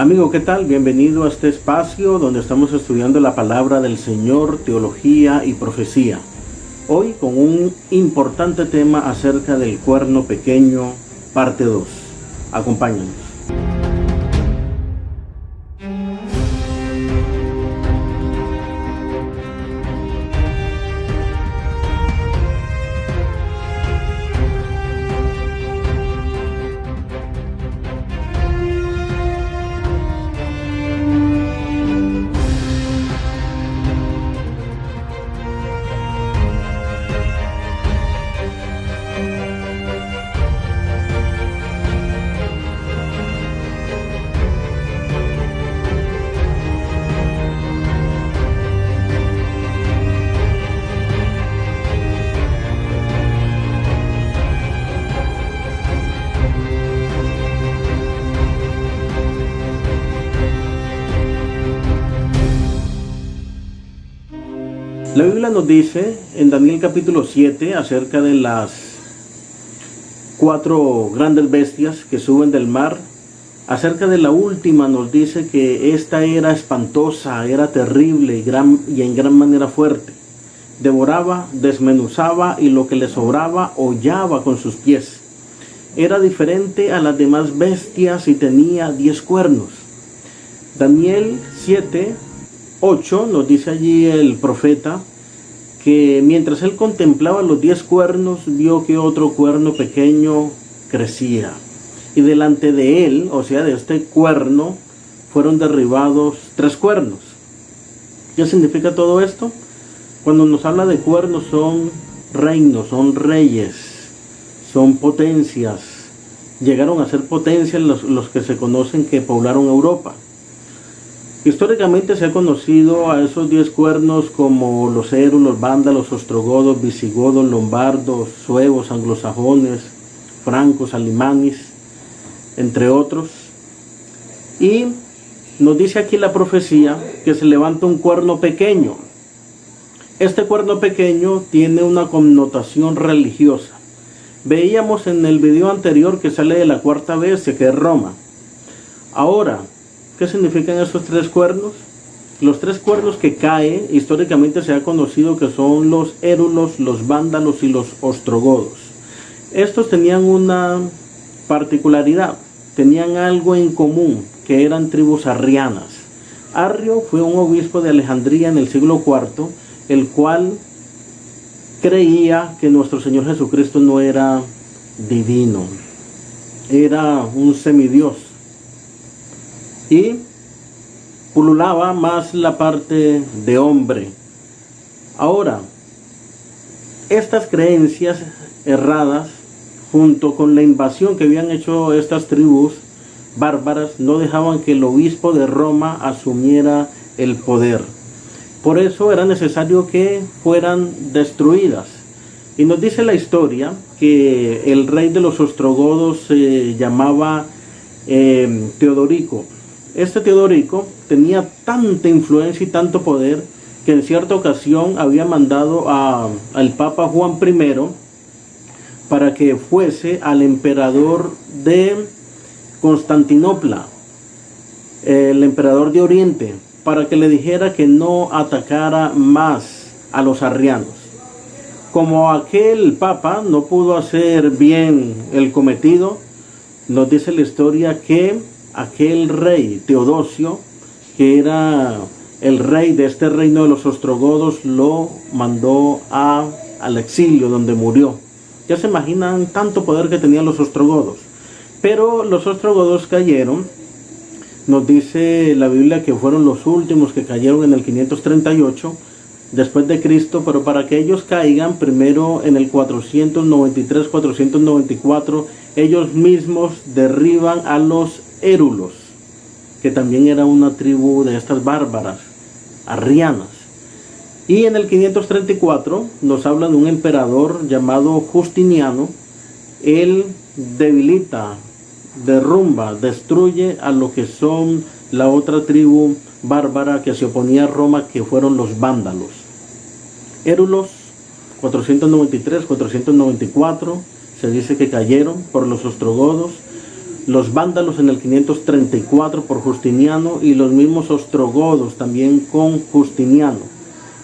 Amigo, ¿qué tal? Bienvenido a este espacio donde estamos estudiando la palabra del Señor, teología y profecía. Hoy con un importante tema acerca del cuerno pequeño, parte 2. Acompáñanos. La Biblia nos dice en Daniel capítulo 7 acerca de las 4 grandes bestias que suben del mar. Acerca de la última nos dice que esta era espantosa, era terrible y en gran manera fuerte. Devoraba, desmenuzaba y lo que le sobraba hollaba con sus pies. Era diferente a las demás bestias y tenía 10 cuernos. Daniel 7:8 nos dice allí el profeta que mientras él contemplaba los 10 cuernos, vio que otro cuerno pequeño crecía. Y delante de él, o sea, de este cuerno, fueron derribados 3 cuernos. ¿Qué significa todo esto? Cuando nos habla de cuernos, son reinos, son reyes, son potencias. Llegaron a ser potencias los que se conocen que poblaron Europa. Históricamente se ha conocido a esos 10 cuernos como los érulos, vándalos, ostrogodos, visigodos, lombardos, suevos, anglosajones, francos, alimanis, entre otros. Y nos dice aquí la profecía que se levanta un cuerno pequeño. Este cuerno pequeño tiene una connotación religiosa. Veíamos en el video anterior que sale de la 4ª bestia, que es Roma. Ahora, ¿qué significan esos 3 cuernos? Los 3 cuernos que caen, históricamente se ha conocido que son los érulos, los vándalos y los ostrogodos. Estos tenían una particularidad, tenían algo en común, que eran tribus arrianas. Arrio fue un obispo de Alejandría en el siglo IV, el cual creía que nuestro Señor Jesucristo no era divino, era un semidios. Y pululaba más la parte de hombre. Ahora, estas creencias erradas, junto con la invasión que habían hecho estas tribus bárbaras, no dejaban que el obispo de Roma asumiera el poder. Por eso era necesario que fueran destruidas. Y nos dice la historia que el rey de los ostrogodos se llamaba Teodorico. Este Teodorico tenía tanta influencia y tanto poder que en cierta ocasión había mandado al Papa Juan I para que fuese al emperador de Constantinopla, el emperador de Oriente, para que le dijera que no atacara más a los arrianos. Como aquel Papa no pudo hacer bien el cometido, nos dice la historia que aquel rey Teodosio, que era el rey de este reino de los ostrogodos, lo mandó al exilio, donde murió. Ya se imaginan tanto poder que tenían los ostrogodos. Pero los ostrogodos cayeron. Nos dice la Biblia que fueron los últimos que cayeron en el 538 después de Cristo, pero para que ellos caigan primero en el 493-494, ellos mismos derriban a los érulos, que también era una tribu de estas bárbaras, arrianas. Y en el 534 nos habla de un emperador llamado Justiniano. Él debilita, derrumba, destruye a lo que son la otra tribu bárbara que se oponía a Roma, que fueron los vándalos. Érulos, 493, 494, se dice que cayeron por los ostrogodos. los vándalos en el 534 por Justiniano y los mismos ostrogodos también con Justiniano.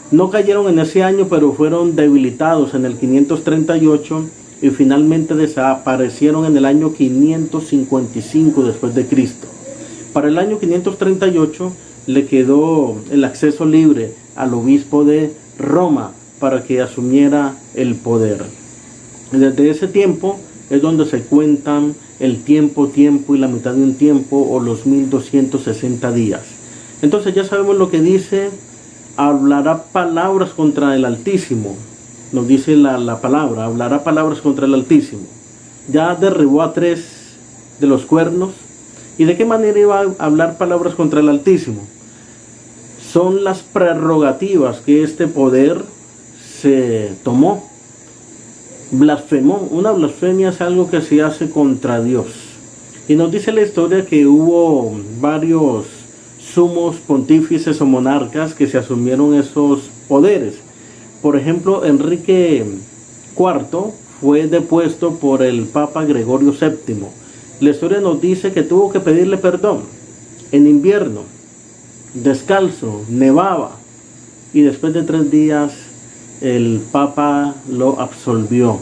No cayeron en ese año, pero fueron debilitados en el 538 y finalmente desaparecieron en el año 555 después de Cristo. Para el año 538 le quedó el acceso libre al obispo de Roma para que asumiera el poder. Desde ese tiempo es donde se cuentan el tiempo y la mitad de un tiempo, o los 1260 días. Entonces ya sabemos lo que dice: hablará palabras contra el Altísimo. Nos dice la palabra, hablará palabras contra el Altísimo. Ya derribó a 3 de los cuernos. ¿Y de qué manera iba a hablar palabras contra el Altísimo? Son las prerrogativas que este poder se tomó. Blasfemó. Una blasfemia es algo que se hace contra Dios. Y nos dice la historia que hubo varios sumos pontífices o monarcas que se asumieron esos poderes. Por ejemplo, Enrique IV fue depuesto por el Papa Gregorio VII. La historia nos dice que tuvo que pedirle perdón en invierno, descalzo, nevaba, y después de 3 días el Papa lo absolvió.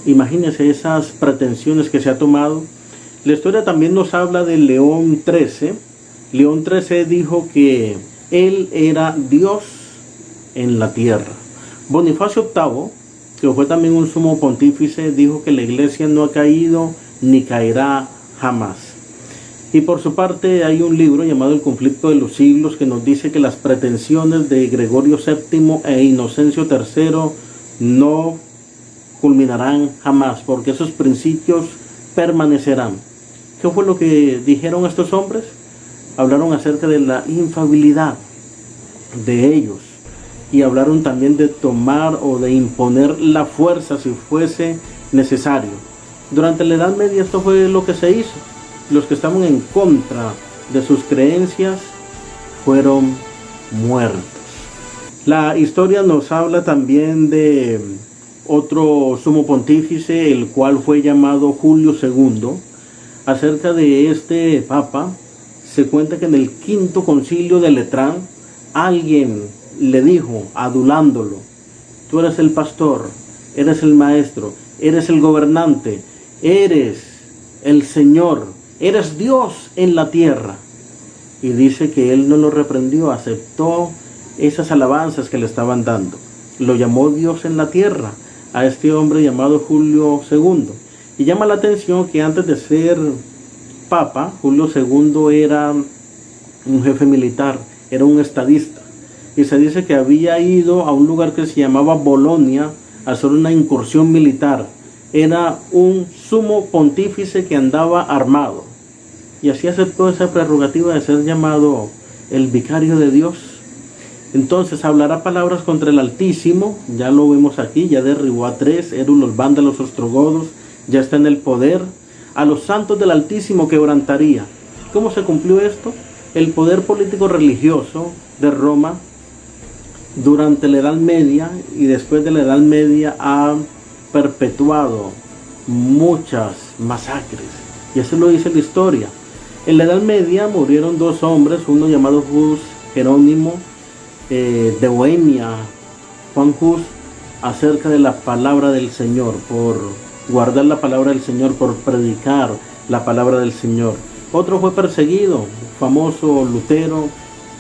Imagínense esas pretensiones que se ha tomado. La historia también nos habla de León XIII. León XIII dijo que él era Dios en la tierra. Bonifacio VIII, que fue también un sumo pontífice, dijo que la iglesia no ha caído ni caerá jamás. Y por su parte hay un libro llamado El conflicto de los siglos, que nos dice que las pretensiones de Gregorio VII e Inocencio III no culminarán jamás, porque esos principios permanecerán. ¿Qué fue lo que dijeron estos hombres? Hablaron acerca de la infalibilidad de ellos, y hablaron también de tomar o de imponer la fuerza si fuese necesario. Durante la Edad Media esto fue lo que se hizo. Los que estaban en contra de sus creencias fueron muertos. La historia nos habla también de otro sumo pontífice, el cual fue llamado Julio II. Acerca de este papa, se cuenta que en el quinto concilio de Letrán, alguien le dijo, adulándolo: tú eres el pastor, eres el maestro, eres el gobernante, eres el Señor, eres Dios en la tierra. Y dice que él no lo reprendió, aceptó esas alabanzas que le estaban dando. Lo llamó Dios en la tierra a este hombre llamado Julio II. Y llama la atención que antes de ser papa, Julio II era un jefe militar, era un estadista. Y se dice que había ido a un lugar que se llamaba Bolonia a hacer una incursión militar. Era un sumo pontífice que andaba armado. Y así aceptó esa prerrogativa de ser llamado el vicario de Dios. Entonces hablará palabras contra el Altísimo. Ya lo vemos aquí, ya derribó a 3, los vándalos ostrogodos, ya está en el poder. A los santos del Altísimo quebrantaría. ¿Cómo se cumplió esto? El poder político religioso de Roma durante la Edad Media y después de la Edad Media ha perpetuado muchas masacres. Y eso lo dice la historia. En la Edad Media murieron 2 hombres, uno llamado Hus Jerónimo de Bohemia, Juan Hus, acerca de la palabra del Señor, por guardar la palabra del Señor, por predicar la palabra del Señor. Otro fue perseguido, famoso Lutero,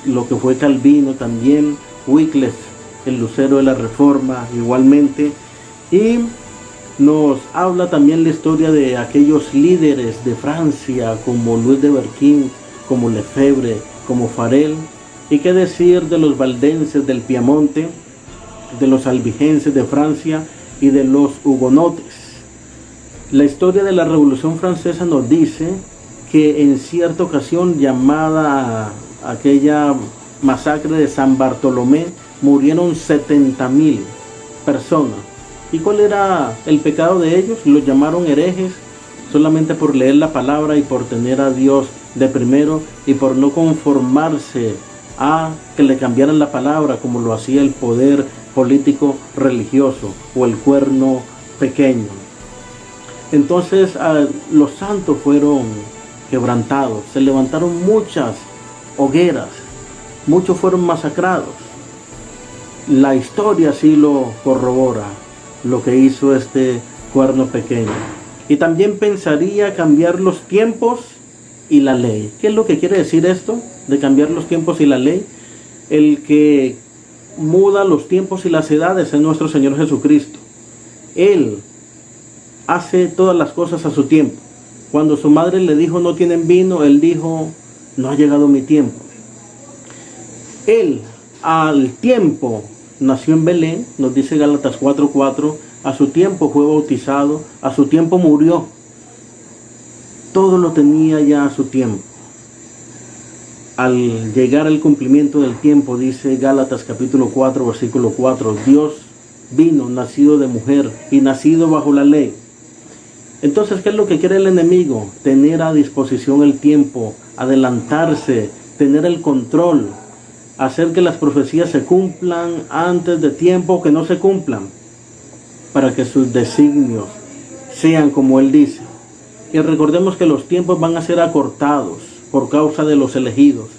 lo que fue Calvino también, Wycliffe, el lucero de la Reforma igualmente. Y nos habla también la historia de aquellos líderes de Francia como Luis de Berquín, como Lefebvre, como Farel. Y qué decir de los valdenses del Piamonte, de los albigenses de Francia y de los hugonotes. La historia de la Revolución Francesa nos dice que en cierta ocasión, llamada aquella masacre de San Bartolomé, murieron 70,000 personas. ¿Y cuál era el pecado de ellos? Los llamaron herejes solamente por leer la palabra y por tener a Dios de primero y por no conformarse a que le cambiaran la palabra como lo hacía el poder político religioso o el cuerno pequeño. Entonces los santos fueron quebrantados, se levantaron muchas hogueras, muchos fueron masacrados. La historia sí lo corrobora, lo que hizo este cuerno pequeño. Y también pensaría cambiar los tiempos y la ley. ¿Qué es lo que quiere decir esto de cambiar los tiempos y la ley? El que muda los tiempos y las edades es nuestro Señor Jesucristo. Él hace todas las cosas a su tiempo. Cuando su madre le dijo no tienen vino, él dijo no ha llegado mi tiempo. Él al tiempo nació en Belén, nos dice Gálatas 4:4, a su tiempo fue bautizado, a su tiempo murió. Todo lo tenía ya a su tiempo. Al llegar al cumplimiento del tiempo, dice Gálatas capítulo 4, versículo 4, Dios vino nacido de mujer y nacido bajo la ley. Entonces, ¿qué es lo que quiere el enemigo? Tener a disposición el tiempo, adelantarse, tener el control, hacer que las profecías se cumplan antes de tiempo o que no se cumplan, para que sus designios sean como Él dice. Y recordemos que los tiempos van a ser acortados por causa de los elegidos,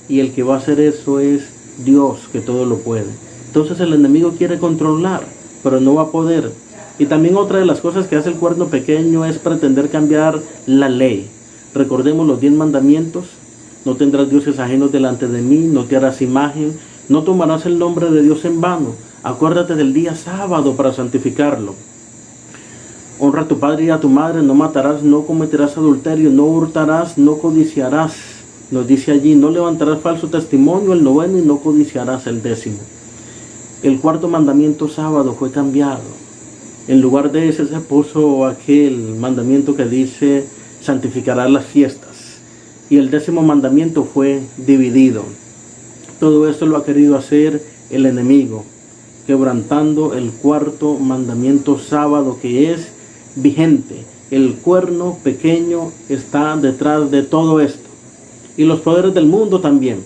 y el que va a hacer eso es Dios, que todo lo puede. Entonces el enemigo quiere controlar, pero no va a poder. Y también otra de las cosas que hace el cuerno pequeño es pretender cambiar la ley. Recordemos los 10 mandamientos: no tendrás dioses ajenos delante de mí, no te harás imagen, no tomarás el nombre de Dios en vano, acuérdate del día sábado para santificarlo. Honra a tu padre y a tu madre, no matarás, no cometerás adulterio, no hurtarás, no codiciarás. Nos dice allí, no levantarás falso testimonio, el 9, y no codiciarás el 10. El 4 mandamiento sábado fue cambiado. En lugar de ese se puso aquel mandamiento que dice, santificarás las fiestas. Y el 10 mandamiento fue dividido. Todo esto lo ha querido hacer el enemigo, quebrantando el 4 mandamiento sábado, que es vigente. El cuerno pequeño está detrás de todo esto, y los poderes del mundo también.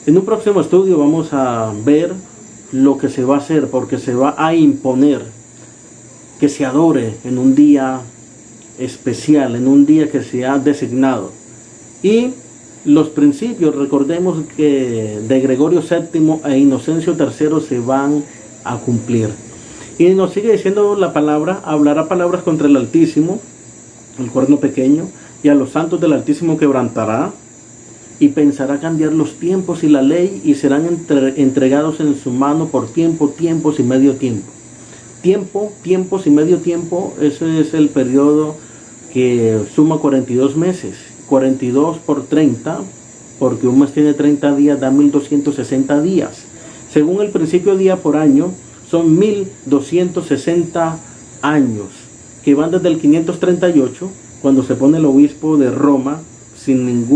En un próximo estudio vamos a ver lo que se va a hacer, porque se va a imponer que se adore en un día especial, en un día que se ha designado. Y los principios, recordemos que de Gregorio VII e Inocencio III se van a cumplir. Y nos sigue diciendo la palabra, hablará palabras contra el Altísimo, el cuerno pequeño, y a los santos del Altísimo quebrantará, y pensará cambiar los tiempos y la ley, y serán entregados en su mano por tiempo, tiempos y medio tiempo. Tiempo, tiempos y medio tiempo, ese es el periodo que suma 42 meses. 42 por 30, porque un mes tiene 30 días, da 1260 días. Según el principio día por año, son 1260 años, que van desde el 538, cuando se pone el obispo de Roma, sin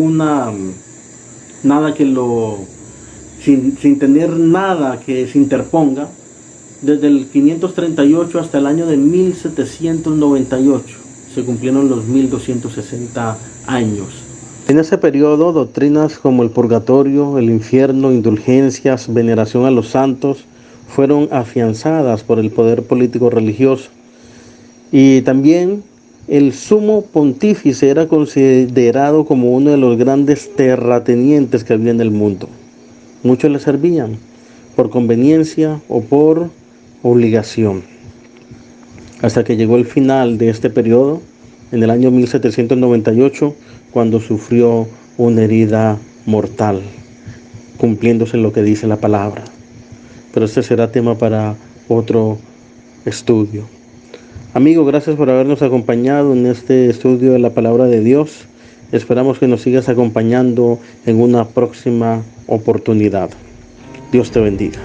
tener nada que se interponga, desde el 538 hasta el año de 1798, se cumplieron los 1260 años. En ese periodo, doctrinas como el purgatorio, el infierno, indulgencias, veneración a los santos, fueron afianzadas por el poder político religioso. Y también el sumo pontífice era considerado como uno de los grandes terratenientes que había en el mundo. Muchos le servían por conveniencia o por obligación. Hasta que llegó el final de este periodo, en el año 1798, cuando sufrió una herida mortal, cumpliéndose lo que dice la palabra. Pero este será tema para otro estudio. Amigo, gracias por habernos acompañado en este estudio de la palabra de Dios. Esperamos que nos sigas acompañando en una próxima oportunidad. Dios te bendiga.